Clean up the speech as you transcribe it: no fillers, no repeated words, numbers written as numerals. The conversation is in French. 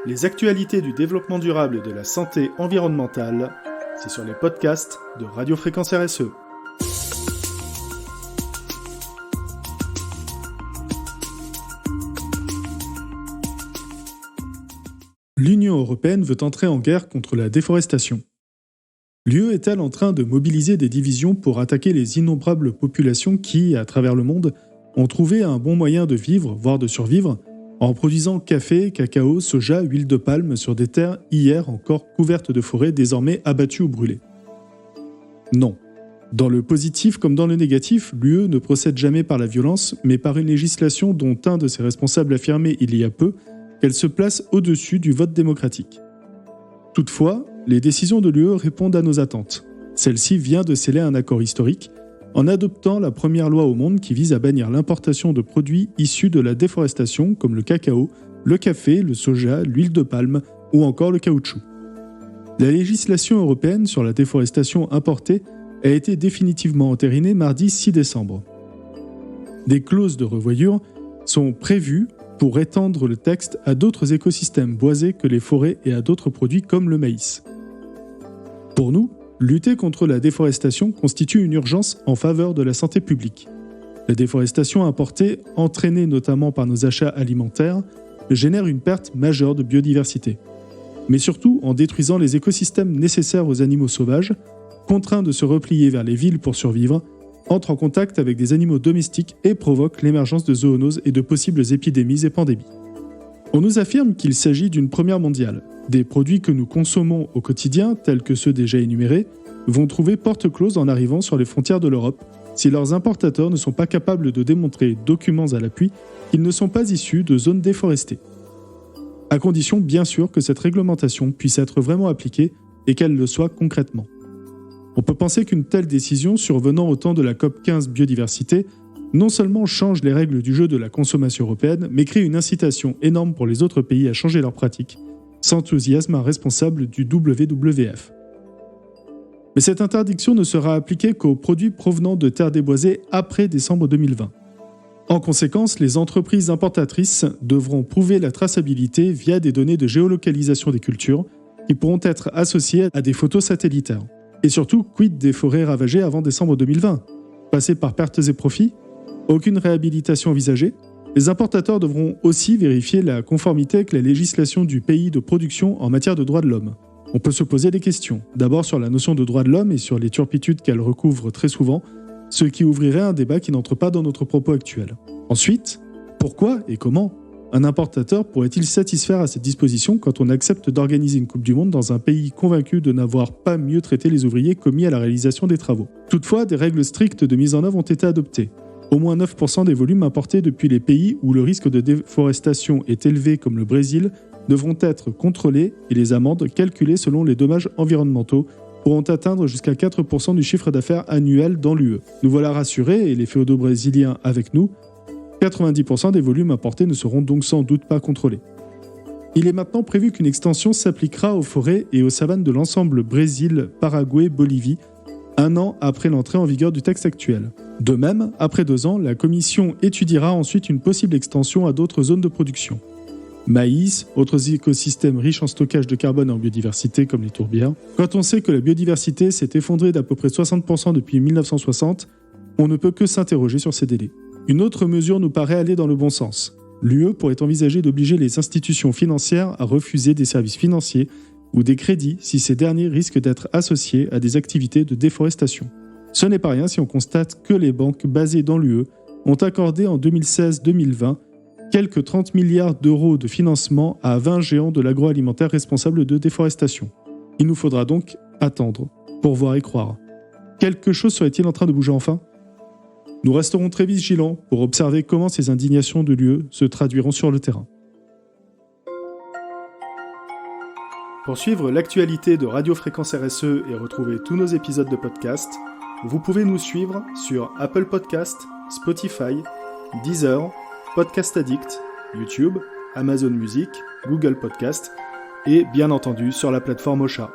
Les actualités du développement durable et de la santé environnementale, c'est sur les podcasts de Radio Fréquence RSE. L'Union européenne veut entrer en guerre contre la déforestation. L'UE est-elle en train de mobiliser des divisions pour attaquer les innombrables populations qui, à travers le monde, ont trouvé un bon moyen de vivre, voire de survivre, en produisant café, cacao, soja, huile de palme sur des terres hier encore couvertes de forêts désormais abattues ou brûlées? Non. Dans le positif comme dans le négatif, l'UE ne procède jamais par la violence, mais par une législation dont un de ses responsables affirmait il y a peu qu'elle se place au-dessus du vote démocratique. Toutefois, les décisions de l'UE répondent à nos attentes. Celle-ci vient de sceller un accord historique en adoptant la première loi au monde qui vise à bannir l'importation de produits issus de la déforestation comme le cacao, le café, le soja, l'huile de palme ou encore le caoutchouc. La législation européenne sur la déforestation importée a été définitivement entérinée mardi 6 décembre. Des clauses de revoyure sont prévues pour étendre le texte à d'autres écosystèmes boisés que les forêts et à d'autres produits comme le maïs. Pour nous, lutter contre la déforestation constitue une urgence en faveur de la santé publique. La déforestation importée, entraînée notamment par nos achats alimentaires, génère une perte majeure de biodiversité. Mais surtout, en détruisant les écosystèmes nécessaires aux animaux sauvages, contraints de se replier vers les villes pour survivre, entre en contact avec des animaux domestiques et provoque l'émergence de zoonoses et de possibles épidémies et pandémies. On nous affirme qu'il s'agit d'une première mondiale. Des produits que nous consommons au quotidien, tels que ceux déjà énumérés, vont trouver porte close en arrivant sur les frontières de l'Europe si leurs importateurs ne sont pas capables de démontrer, documents à l'appui, qu'ils ne sont pas issus de zones déforestées. À condition, bien sûr, que cette réglementation puisse être vraiment appliquée et qu'elle le soit concrètement. On peut penser qu'une telle décision survenant au temps de la COP15 biodiversité non seulement change les règles du jeu de la consommation européenne, mais crée une incitation énorme pour les autres pays à changer leurs pratiques, sans enthousiasme un responsable du WWF. Mais cette interdiction ne sera appliquée qu'aux produits provenant de terres déboisées après décembre 2020. En conséquence, les entreprises importatrices devront prouver la traçabilité via des données de géolocalisation des cultures qui pourront être associées à des photos satellitaires. Et surtout, quid des forêts ravagées avant décembre 2020 ? Passer par pertes et profits ? Aucune réhabilitation envisagée ? Les importateurs devront aussi vérifier la conformité avec la législation du pays de production en matière de droits de l'homme. On peut se poser des questions, d'abord sur la notion de droits de l'homme et sur les turpitudes qu'elle recouvre très souvent, ce qui ouvrirait un débat qui n'entre pas dans notre propos actuel. Ensuite, pourquoi et comment un importateur pourrait-il satisfaire à cette disposition quand on accepte d'organiser une Coupe du Monde dans un pays convaincu de n'avoir pas mieux traité les ouvriers commis à la réalisation des travaux ? Toutefois, des règles strictes de mise en œuvre ont été adoptées. Au moins 9% des volumes importés depuis les pays où le risque de déforestation est élevé comme le Brésil devront être contrôlés et les amendes calculées selon les dommages environnementaux pourront atteindre jusqu'à 4% du chiffre d'affaires annuel dans l'UE. Nous voilà rassurés et les féodaux brésiliens avec nous, 90% des volumes importés ne seront donc sans doute pas contrôlés. Il est maintenant prévu qu'une extension s'appliquera aux forêts et aux savanes de l'ensemble Brésil, Paraguay, Bolivie, un an après l'entrée en vigueur du texte actuel. De même, après 2 ans, la Commission étudiera ensuite une possible extension à d'autres zones de production. Maïs, autres écosystèmes riches en stockage de carbone et en biodiversité comme les tourbières. Quand on sait que la biodiversité s'est effondrée d'à peu près 60% depuis 1960, on ne peut que s'interroger sur ces délais. Une autre mesure nous paraît aller dans le bon sens. L'UE pourrait envisager d'obliger les institutions financières à refuser des services financiers ou des crédits si ces derniers risquent d'être associés à des activités de déforestation. Ce n'est pas rien si on constate que les banques basées dans l'UE ont accordé en 2016-2020 quelques 30 milliards d'euros de financement à 20 géants de l'agroalimentaire responsables de déforestation. Il nous faudra donc attendre pour voir et croire. Quelque chose serait-il en train de bouger enfin ? Nous resterons très vigilants pour observer comment ces indignations de l'UE se traduiront sur le terrain. Pour suivre l'actualité de Radio Fréquence RSE et retrouver tous nos épisodes de podcast, vous pouvez nous suivre sur Apple Podcast, Spotify, Deezer, Podcast Addict, YouTube, Amazon Music, Google Podcast et bien entendu sur la plateforme Ocha.